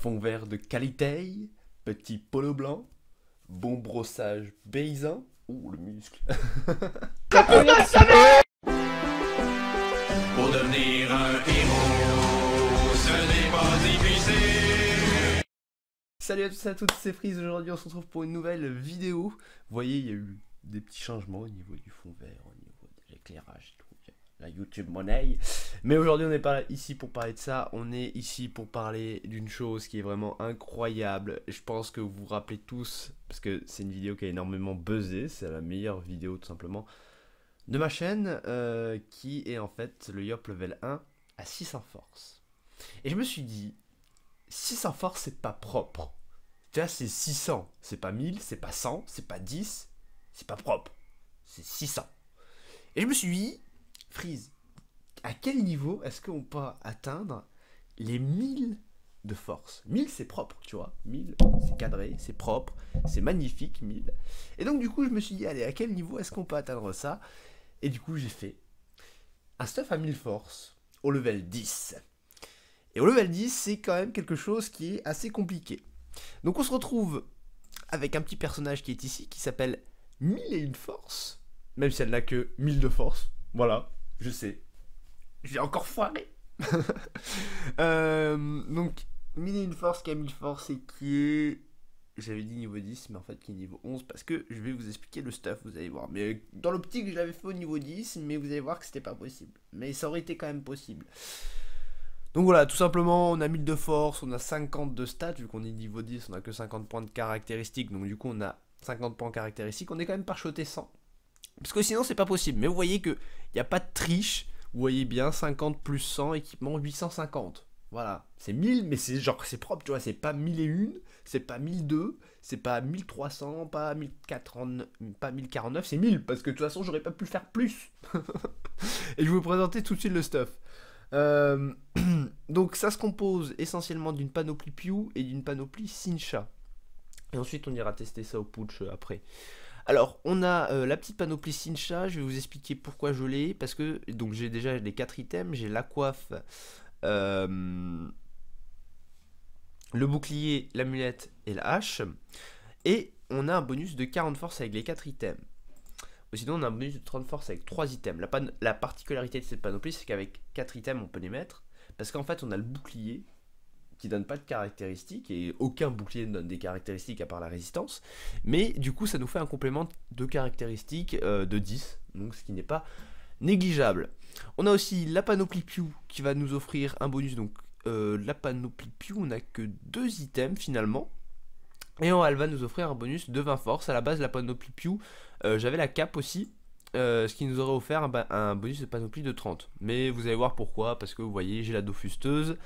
Fond vert de qualité, petit polo blanc, bon brossage paysan. Ouh, le muscle. Pour devenir un héros, ce n'est pas difficile. Salut à tous et à toutes, c'est Freeze. Aujourd'hui on se retrouve pour une nouvelle vidéo. Vous voyez, il y a eu des petits changements au niveau du fond vert, au niveau de l'éclairage et tout. La YouTube monnaie. Mais aujourd'hui on n'est pas ici pour parler de ça, on est ici pour parler d'une chose qui est vraiment incroyable. Je pense que vous vous rappelez tous, parce que c'est une vidéo qui a énormément buzzé, c'est la meilleure vidéo tout simplement de ma chaîne, qui est en fait le Yop Level 1 à 600 force. Et je me suis dit, 600 force c'est pas propre. Tu vois, c'est 600, c'est pas 1000, c'est pas 100, c'est pas 10, c'est pas propre. C'est 600. Et je me suis dit, Freeze, à quel niveau est-ce qu'on peut atteindre les 1000 de force? 1000 c'est propre, tu vois. 1000 c'est cadré, c'est propre, c'est magnifique, 1000. Et donc du coup je me suis dit, allez, à quel niveau est-ce qu'on peut atteindre ça? Et du coup j'ai fait un stuff à 1000 force au level 10. Et au level 10 c'est quand même quelque chose qui est assez compliqué. Donc on se retrouve avec un petit personnage qui est ici, qui s'appelle 1001 force. Même si elle n'a que 1000 de force. Voilà, je sais. J'ai encore foiré. Donc, 1001 force qui a 1000 force et qui est... J'avais dit niveau 10, mais en fait qui est niveau 11, parce que je vais vous expliquer le stuff, vous allez voir. Mais dans l'optique, je l'avais fait au niveau 10, mais vous allez voir que c'était pas possible. Mais ça aurait été quand même possible. Donc voilà, tout simplement, on a 1000 de force, on a 50 de stats, vu qu'on est niveau 10, on a que 50 points de caractéristiques, donc du coup on a 50 points de caractéristiques, on est quand même parchoté 100. Parce que sinon c'est pas possible, mais vous voyez qu'il n'y a pas de triche, vous voyez bien, 50 plus 100, équipement 850. Voilà, c'est 1000, mais c'est genre, c'est propre, tu vois, c'est pas 1001, c'est pas 1002, c'est pas 1300, pas 1049, pas 1049, c'est 1000, parce que de toute façon j'aurais pas pu le faire plus. Et je vais vous présenter tout de suite le stuff. Donc ça se compose essentiellement d'une panoplie Pew et d'une panoplie Sincha. Et ensuite on ira tester ça au putsch après. Alors on a la petite panoplie Sincha, je vais vous expliquer pourquoi je l'ai. Parce que donc j'ai déjà les 4 items, j'ai la coiffe, le bouclier, l'amulette et la hache. Et on a un bonus de 40 force avec les 4 items. Ou sinon on a un bonus de 30 force avec 3 items. La particularité de cette panoplie c'est qu'avec 4 items on peut les mettre. Parce qu'en fait on a le bouclier qui donne pas de caractéristiques, et aucun bouclier ne donne des caractéristiques à part la résistance. Mais du coup ça nous fait un complément de caractéristiques de 10. Donc ce qui n'est pas négligeable. On a aussi la panoplie Pew qui va nous offrir un bonus. Donc la panoplie Pew on n'a que 2 items finalement. Et elle va nous offrir un bonus de 20 force. À la base, la panoplie Pew, j'avais la cape aussi, ce qui nous aurait offert un bonus de panoplie de 30. Mais vous allez voir pourquoi, parce que vous voyez, j'ai la Dofusteuse.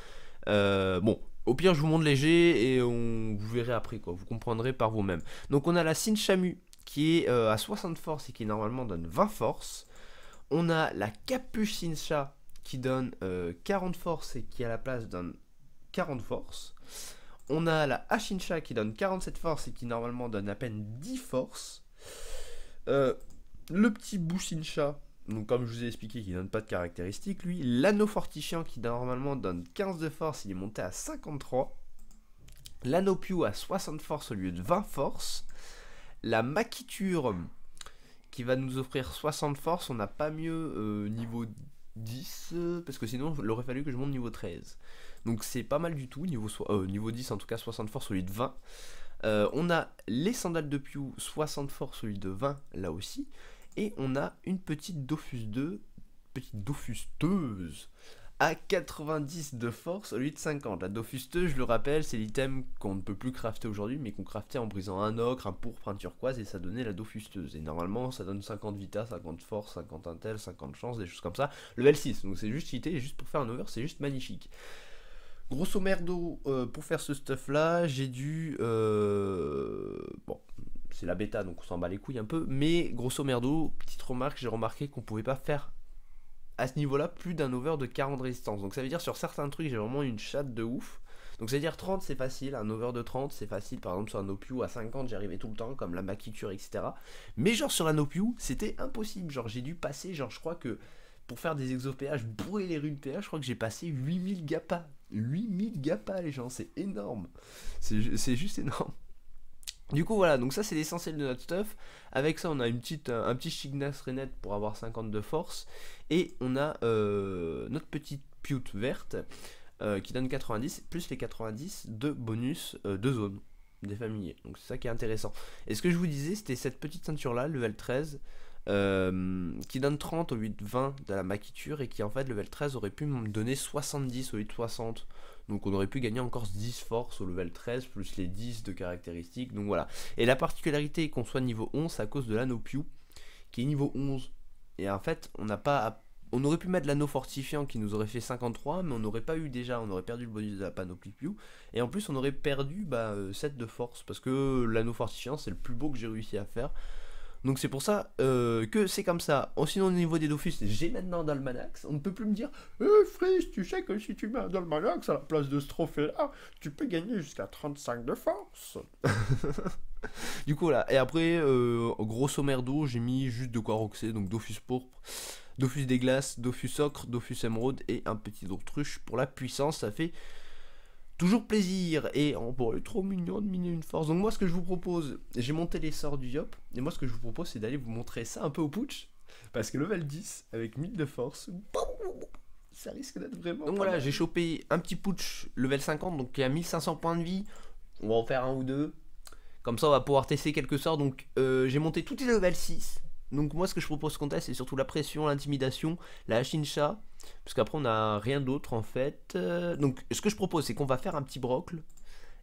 Bon, au pire, je vous montre léger et vous verrez après, quoi. Vous comprendrez par vous-même. Donc, on a la Sinchamu qui est à 60 force et qui normalement donne 20 force. On a la Capuche Sincha qui donne 40 force et qui à la place donne 40 force. On a la Hashinsha qui donne 47 force et qui normalement donne à peine 10 force. Le petit Bushinsha, donc comme je vous ai expliqué, qui donne pas de caractéristiques, lui. L'anneau fortifiant qui normalement donne 15 de force, il est monté à 53. L'anneau Pew à 60 force au lieu de 20 force. La maquiture qui va nous offrir 60 force, on n'a pas mieux niveau 10, parce que sinon il aurait fallu que je monte niveau 13. Donc c'est pas mal du tout, niveau 10 en tout cas, 60 force au lieu de 20. On a les sandales de Pew, 60 force au lieu de 20 là aussi. Et on a une petite Dofusteuse à 90 de force au lieu de 50. La Dofusteuse, je le rappelle, c'est l'item qu'on ne peut plus crafter aujourd'hui, mais qu'on craftait en brisant un ocre, un pourpre, un turquoise, et ça donnait la Dofusteuse. Et normalement, ça donne 50 vita, 50 force, 50 intel, 50 chance, des choses comme ça. Level 6, donc c'est juste cheaté, juste pour faire un over, c'est juste magnifique. Grosso merdo, pour faire ce stuff là, j'ai dû... bon, c'est la bêta donc on s'en bat les couilles un peu, mais grosso merdo, petite remarque, j'ai remarqué qu'on pouvait pas faire à ce niveau là plus d'un over de 40 résistance. Donc ça veut dire sur certains trucs j'ai vraiment une chatte de ouf. Donc ça veut dire 30 c'est facile, un over de 30 c'est facile, par exemple sur un Opiu à 50 j'y arrivais tout le temps, comme la maquiture etc. Mais genre sur un Opiu c'était impossible, genre j'ai dû passer, genre je crois que... Pour faire des exo PH, bourrer les runes PH, je crois que j'ai passé 8000 GAPA. 8000 GAPA les gens, c'est énorme. C'est juste énorme. Du coup voilà, donc ça c'est l'essentiel de notre stuff. Avec ça on a un petit Chignas Renet pour avoir 50 de force. Et on a notre petite pioute verte qui donne 90, plus les 90 de bonus de zone des familiers. Donc c'est ça qui est intéressant. Et ce que je vous disais, c'était cette petite ceinture là, level 13, qui donne 30 au lieu de 20 de la maquiture, et qui en fait level 13 aurait pu me donner 70 au lieu de 60. Donc on aurait pu gagner encore 10 force au level 13 plus les 10 de caractéristiques. Donc voilà. Et la particularité qu'on soit niveau 11, c'est à cause de l'anneau Pew qui est niveau 11. Et en fait on n'a pas on aurait pu mettre l'anneau fortifiant qui nous aurait fait 53, mais on n'aurait pas eu déjà, on aurait perdu le bonus de la panoplie Pew. Et en plus on aurait perdu 7 de force, parce que l'anneau fortifiant c'est le plus beau que j'ai réussi à faire. Donc c'est pour ça que c'est comme ça. Sinon au niveau des Dofus, j'ai maintenant d'Almanax. On ne peut plus me dire Freeze, tu sais que si tu mets un Almanax à la place de ce trophée là, tu peux gagner jusqu'à 35 de force. Du coup là, et après grosso merdo, j'ai mis juste de quoi roxer. Donc Dofus pourpre, Dofus des glaces, Dofus ocre, Dofus émeraude et un petit autruche pour la puissance. Ça fait toujours plaisir. Et bon, il est trop mignon de miner une force. Donc moi ce que je vous propose, j'ai monté les sorts du Yop, et moi ce que je vous propose c'est d'aller vous montrer ça un peu au putsch, parce que level 10 avec 1000 de force, ça risque d'être vraiment. Donc voilà, j'ai chopé un petit putsch level 50, donc il y a 1500 points de vie. On va en faire un ou deux, comme ça on va pouvoir tester quelques sorts. Donc j'ai monté tous les level 6. Donc moi ce que je propose qu'on teste c'est surtout la pression, l'intimidation, la Hachincha, parce qu'après on n'a rien d'autre en fait. Donc ce que je propose c'est qu'on va faire un petit brocle,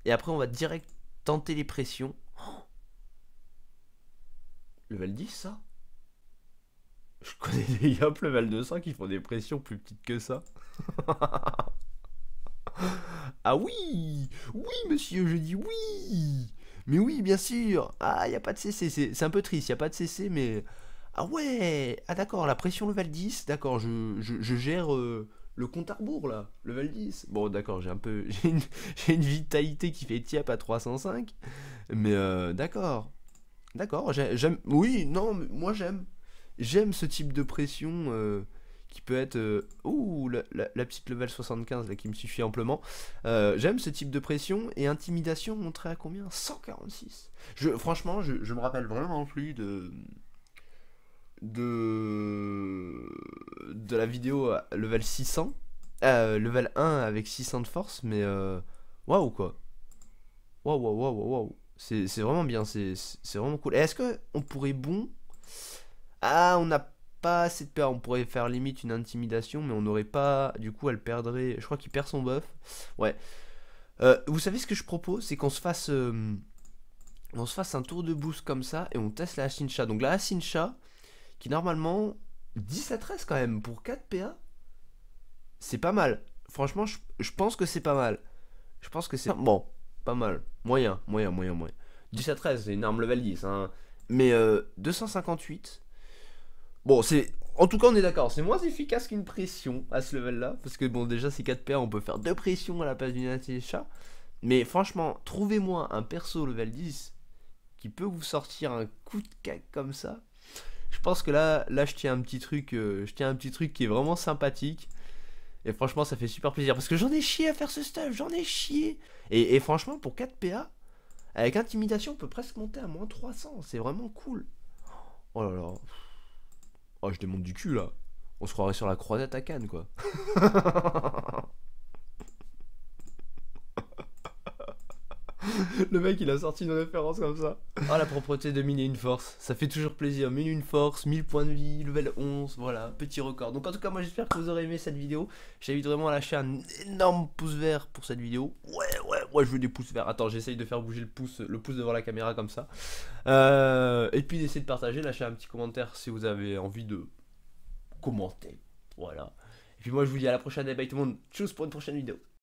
et après on va direct tenter les pressions. Oh, level 10 ça. Je connais des Yop level 200 qui font des pressions plus petites que ça. Ah oui, oui monsieur, je dis oui. Mais oui, bien sûr. Ah, y a pas de CC, c'est un peu triste, y a pas de CC, mais... Ah ouais. Ah d'accord, la pression level 10, d'accord, je gère le compte à rebours là, level 10. Bon d'accord, j'ai un peu... J'ai une vitalité qui fait tiep à 305, mais d'accord. D'accord, j'aime... Oui, non, mais moi j'aime. J'aime ce type de pression qui peut être... ouh, la petite level 75 là qui me suffit amplement. J'aime ce type de pression. Et intimidation montré à combien? 146. Franchement, je me rappelle vraiment plus de la vidéo level 600. Level 1 avec 600 de force. Mais waouh quoi. Waouh, waouh, waouh, waouh. C'est vraiment bien, c'est vraiment cool. Et est-ce que on pourrait Ah, on n'a pas assez de PA, on pourrait faire limite une intimidation, mais on n'aurait pas... Du coup, elle perdrait... Je crois qu'il perd son buff. Ouais. Vous savez ce que je propose? C'est qu'on se fasse... on se fasse un tour de boost comme ça, et on teste la Hachincha. Donc la Hachincha, qui normalement... 10 à 13 quand même, pour 4 PA. C'est pas mal. Franchement, je pense que c'est pas mal. Je pense que c'est... Bon, pas mal. Moyen. 10 à 13, c'est une arme level 10, hein. Mais 258... Bon, c'est... En tout cas, on est d'accord, c'est moins efficace qu'une pression à ce level-là. Parce que, bon, déjà, c'est 4 PA, on peut faire 2 pressions à la place d'une Hachincha. Mais franchement, trouvez-moi un perso level 10 qui peut vous sortir un coup de cac comme ça. Je pense que là je tiens un petit truc, qui est vraiment sympathique. Et franchement, ça fait super plaisir. Parce que j'en ai chié à faire ce stuff, j'en ai chié. Et franchement, pour 4 PA, avec intimidation, on peut presque monter à moins 300. C'est vraiment cool. Oh là là. Oh, je démonte du cul là. On se croirait sur la croisette à Cannes quoi. Le mec il a sorti une référence comme ça. Oh la propreté de miner une force. Ça fait toujours plaisir. Miner une force, 1000 points de vie, level 11. Voilà, petit record. Donc en tout cas, moi j'espère que vous aurez aimé cette vidéo. J'invite vraiment à lâcher un énorme pouce vert pour cette vidéo. Ouais, je veux des pouces verts. Attends, j'essaye de faire bouger le pouce devant la caméra comme ça. Et puis d'essayer de partager, lâcher un petit commentaire si vous avez envie de commenter. Voilà. Et puis moi je vous dis à la prochaine. Et bye tout le monde. Tchuss pour une prochaine vidéo.